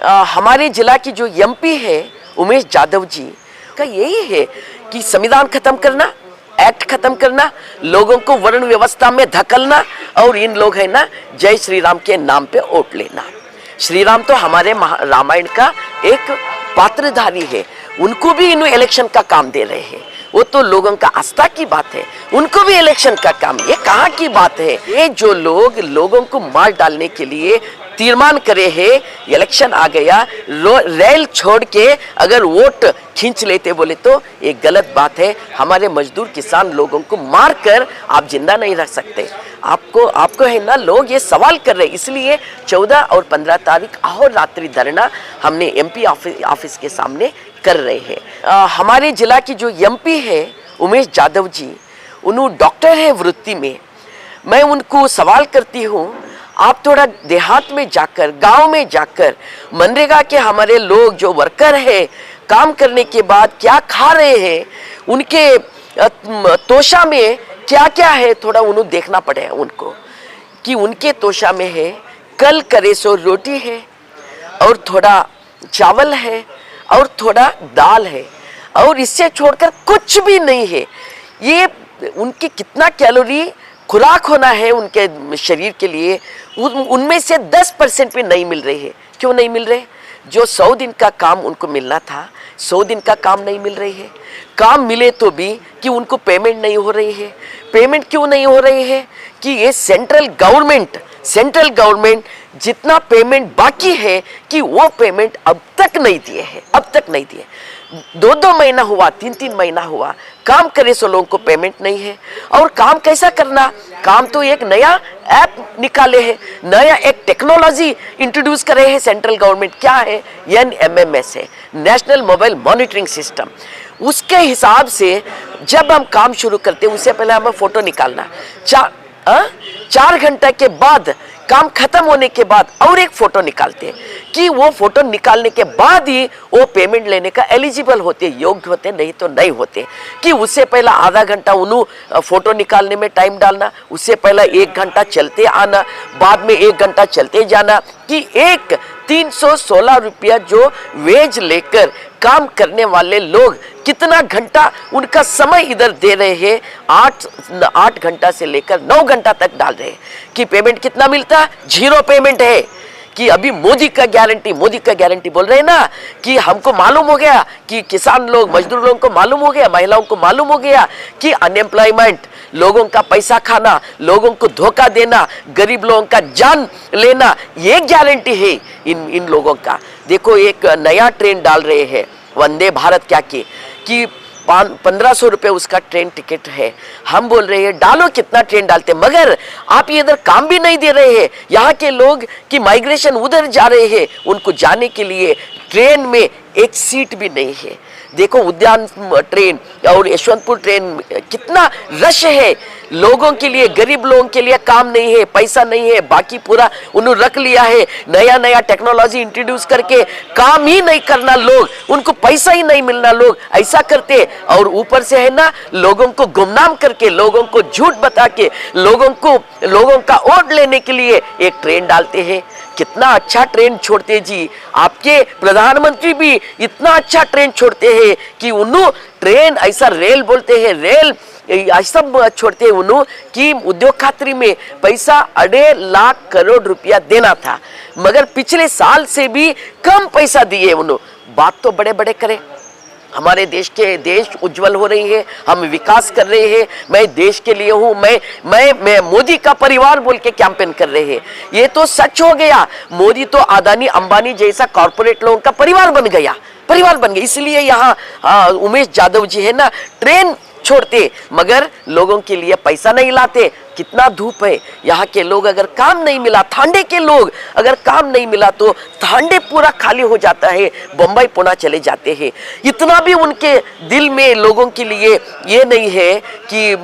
हमारे जिला की जो एमपी है उमेश यादव जी का यही है कि संविधान खत्म करना, एक्ट खत्म करना, लोगों को वर्ण व्यवस्था में धकेलना और इन लोग है ना जय श्री राम के नाम पे वोट लेना। श्री राम तो हमारे रामायण का एक पात्रधारी है, उनको भी इन इलेक्शन का काम दे रहे हैं। वो तो लोगों का आस्था की बात है, उनको भी इलेक्शन का काम, ये कहाँ की बात है। ये जो लोग लोगों को मार डालने के लिए तीर्मान करे है, इलेक्शन आ गया, रेल छोड़ के अगर वोट खींच लेते बोले तो ये गलत बात है। हमारे मजदूर किसान लोगों को मार कर आप जिंदा नहीं रख सकते। आपको है ना, लोग ये सवाल कर रहे हैं, इसलिए 14 और 15 तारीख अहोर रात्रि धरना हमने एमपी ऑफिस के सामने कर रहे हैं। हमारे जिला की जो एमपी है उमेश यादव जी, उन्होंने डॉक्टर है वृत्ति में। मैं उनको सवाल करती हूँ, आप थोड़ा देहात में जाकर, गांव में जाकर, मनरेगा के हमारे लोग जो वर्कर है काम करने के बाद क्या खा रहे हैं, उनके तोशा में क्या क्या है, थोड़ा उन्हें देखना पड़े उनको कि उनके तोशा में है कल करे सो रोटी है और थोड़ा चावल है और थोड़ा दाल है और इससे छोड़कर कुछ भी नहीं है। ये उनकी कितना कैलोरी खुराक होना है उनके शरीर के लिए, उनमें से 10% भी नहीं मिल रही है। क्यों नहीं मिल रहे? जो 100 दिन का काम उनको मिलना था, 100 दिन का काम नहीं मिल रही है। काम मिले तो भी कि उनको पेमेंट नहीं हो रही है। पेमेंट क्यों नहीं हो रही है? कि ये सेंट्रल गवर्नमेंट जितना पेमेंट बाकी है कि वो पेमेंट अब तक नहीं दिए है, अब तक नहीं दिए। 2-2 महीना हुआ, 3-3 महीना हुआ, काम करे सो लोगों को पेमेंट नहीं है। और काम कैसा करना? काम तो एक नया ऐप निकाले हैं, नया एक टेक्नोलॉजी इंट्रोड्यूस करे हैं सेंट्रल गवर्नमेंट। क्या है? NMMS है, नेशनल मोबाइल मॉनिटरिंग सिस्टम। उसके हिसाब से जब हम काम शुरू करते हैं, उससे पहले हमें फोटो निकालना, 4 घंटे के बाद काम खत्म होने के बाद और एक फोटो निकालते हैं कि वो फोटो निकालने के बाद ही वो पेमेंट लेने का एलिजिबल होते, योग्य होते, नहीं तो नहीं होते। कि उससे पहला आधा घंटा उन्होंने फोटो निकालने में टाइम डालना, उससे पहला 1 घंटा चलते आना, बाद में 1 घंटा चलते जाना, कि एक 316 रुपया जो वेज लेकर काम करने वाले लोग कितना घंटा उनका समय इधर दे रहे हैं, 8 घंटा से लेकर 9 घंटा तक डाल रहे हैं। कि पेमेंट कितना मिलता? 0 पेमेंट है। कि अभी मोदी का गारंटी बोल रहे हैं ना, कि हमको मालूम हो गया कि किसान लोग, मजदूर लोगों को मालूम हो गया, महिलाओं को मालूम हो गया कि अनएम्प्लॉयमेंट, लोगों का पैसा खाना, लोगों को धोखा देना, गरीब लोगों का जान लेना, ये गारंटी है इन लोगों का। देखो एक नया ट्रेन डाल रहे हैं वंदे भारत क्या कि 1500 रुपये उसका ट्रेन टिकट है। हम बोल रहे हैं डालो, कितना ट्रेन डालते, मगर आप ये इधर काम भी नहीं दे रहे हैं। यहाँ के लोग की माइग्रेशन उधर जा रहे हैं, उनको जाने के लिए ट्रेन में एक सीट भी नहीं है। देखो उद्यान ट्रेन और यशवंतपुर ट्रेन कितना रश है, लोगों के लिए, गरीब लोगों के लिए काम नहीं है, पैसा नहीं है, बाकी पूरा उन्होंने रख लिया है। नया टेक्नोलॉजी इंट्रोड्यूस करके काम ही नहीं करना, लोग उनको पैसा ही नहीं मिलना, लोग ऐसा करते। और ऊपर से है ना, लोगों को गुमनाम करके, लोगों को झूठ बता के, लोगों का वोट लेने के लिए एक ट्रेन डालते हैं। कितना अच्छा ट्रेन छोड़ते जी, आपके प्रधानमंत्री भी इतना अच्छा ट्रेन छोड़ते हैं कि उन्होंने ट्रेन ऐसा रेल बोलते हैं, रेल ऐसा छोड़ते हैं उन्होंने कि उद्योग खातरी में पैसा 1.5 लाख करोड़ रुपया देना था, मगर पिछले साल से भी कम पैसा दिए उन्होंने। बात तो बड़े करें, हमारे देश उज्जवल हो रही है, हम विकास कर रहे हैं, मैं देश के लिए हूँ, मैं मोदी का परिवार बोल के कैंपेन कर रहे हैं। ये तो सच हो गया, मोदी तो अदानी अंबानी जैसा कॉर्पोरेट लोगों का परिवार बन गया। इसलिए यहाँ उमेश यादव जी है ना, ट्रेन छोड़ते मगर लोगों के लिए पैसा नहीं लाते। कितना धूप है, यहाँ के लोग अगर काम नहीं मिला, थांडे के लोग अगर काम नहीं मिला तो थांडे पूरा खाली हो जाता है, बम्बई पुणे चले जाते हैं। इतना भी उनके दिल में लोगों के लिए ये नहीं है कि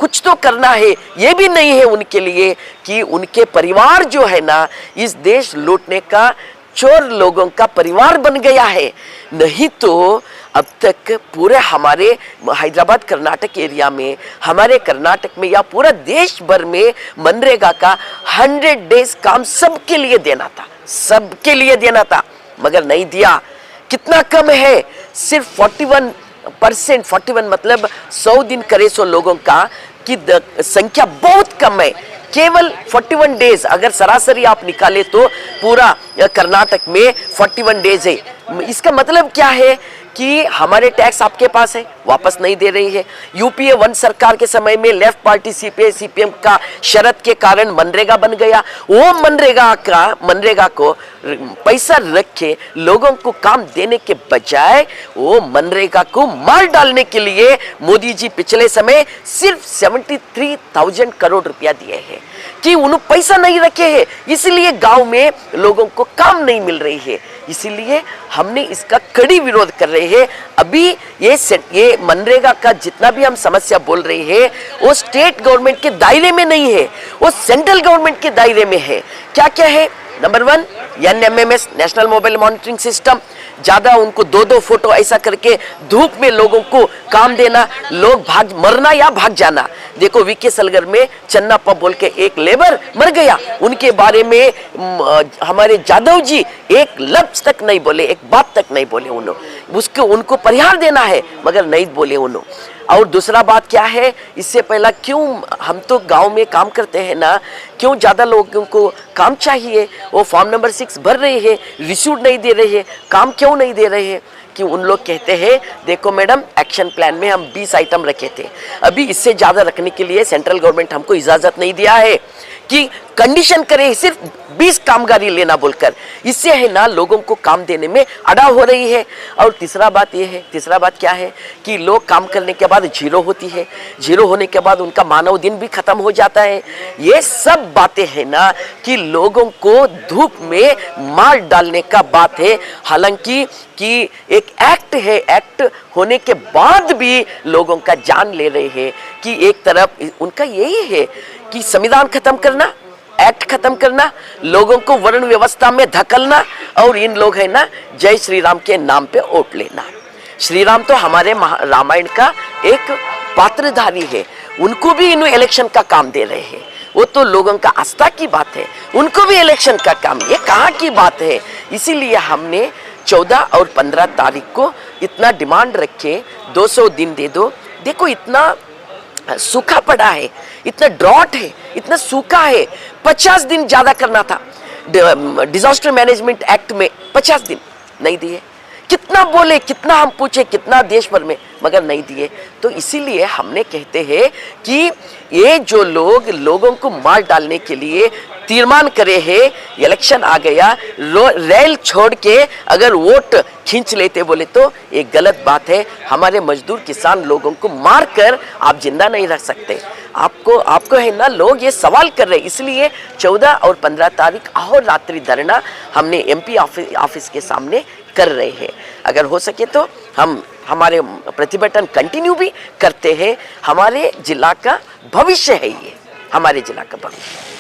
कुछ तो करना है, ये भी नहीं है उनके लिए कि उनके परिवार जो है ना, इस देश लूटने का चोर लोगों का परिवार बन गया है। नहीं तो अब तक पूरे हमारे हैदराबाद कर्नाटक एरिया में, हमारे कर्नाटक में या पूरा देश भर में मनरेगा का 100 डेज काम सबके लिए देना था, सबके लिए देना था। मगर नहीं दिया। कितना कम है, सिर्फ 41%, 41 मतलब 100 दिन करे सो लोगों का की संख्या बहुत कम है। केवल 41 डेज अगर सरासरी आप निकाले तो पूरा कर्नाटक में 41 डेज है। इसका मतलब क्या है कि हमारे टैक्स आपके पास है, वापस नहीं दे रही है। यूपीए 1 सरकार के समय में लेफ्ट पार्टी सीपीआई सीपीएम का शरत के कारण मनरेगा बन गया। वो मनरेगा को पैसा रख के लोगों को काम देने के बजाय वो मनरेगा को मार डालने के लिए मोदी जी पिछले समय सिर्फ 73,000 करोड़ रुपया दिए हैं कि उन्होंने पैसा नहीं रखे हैं, इसलिए गांव में लोगों को काम नहीं मिल रही है। इसीलिए हमने इसका कड़ी विरोध कर रहे हैं। अभी ये मनरेगा का जितना भी हम समस्या बोल रहे हैं वो स्टेट गवर्नमेंट के दायरे में नहीं है, वो सेंट्रल गवर्नमेंट के दायरे में है। क्या क्या है? Number 1 NMMS national mobile monitoring system, ज्यादा उनको 2-2 फोटो ऐसा करके धूप में लोगों को काम देना, लोग मरना या भाग जाना। देखो वीके सलगर में चन्नाप्पा बोल के एक लेबर मर गया, उनके बारे में हमारे जाधव जी एक लफ्ज तक नहीं बोले, एक बात तक नहीं बोले। उनको परिहार देना है मगर नहीं बोले उन्होंने। और दूसरा बात क्या है, इससे पहला क्यों हम तो गांव में काम करते हैं ना, क्यों ज्यादा लोगों को काम चाहिए, वो फॉर्म नंबर 6 भर रहे हैं, रिसीव नहीं दे रहे हैं, काम क्यों नहीं दे रहे हैं? कि उन लोग कहते हैं देखो मैडम एक्शन प्लान में हम 20 आइटम रखे थे, अभी इससे ज्यादा रखने के लिए सेंट्रल गवर्नमेंट हमको इजाजत नहीं दिया है कि कंडीशन करे सिर्फ 20 कामगारी लेना बोलकर। इससे है ना लोगों को काम देने में अड़ा हो रही है। और तीसरा बात क्या है कि लोग काम करने के बाद जीरो होती है, जीरो होने के बाद उनका मानव दिन भी खत्म हो जाता है। ये सब बातें है ना कि लोगों को धूप में मार डालने का बात है। हालांकि कि एक एक्ट है, एक्ट होने के बाद भी लोगों का जान ले रहे हैं कि एक तरफ उनका यही है कि संविधान खत्म करना, एक्ट खत्म करना, लोगों को वर्ण व्यवस्था में धकेलना, और इन लोग है ना जय श्री राम के नाम पे वोट लेना। श्री राम तो हमारे रामायण का एक पात्रधारी है, उनको भी इन इलेक्शन का काम दे रहे हैं। वो तो लोगों का आस्था की बात है, उनको भी इलेक्शन का काम, ये कहाँ की बात है? इसीलिए हमने 14 और 15 तारीख को इतना डिमांड रखे 200 दिन दे दो। देखो इतना सूखा पड़ा है, इतना ड्रॉट है, इतना सूखा है। 50 दिन ज्यादा करना था डिजास्टर मैनेजमेंट एक्ट में, 50 दिन नहीं दिए। कितना बोले, कितना हम पूछे, कितना देश भर में, मगर नहीं दिए। तो इसीलिए हमने कहते हैं कि ये जो लोगों को मार डालने के लिए तीर्मान करे हैं, इलेक्शन आ गया, रेल छोड़ के अगर वोट खींच लेते बोले तो एक गलत बात है। हमारे मजदूर किसान लोगों को मार कर आप जिंदा नहीं रख सकते। आपको है ना लोग ये सवाल कर रहे हैं। इसलिए 14 और 15 तारीख अहोर रात्रि धरना हमने MP ऑफिस के सामने कर रहे हैं। अगर हो सके तो हम हमारे प्रतिभटन कंटिन्यू भी करते हैं। हमारे जिला का भविष्य है ये, हमारे जिला का भविष्य।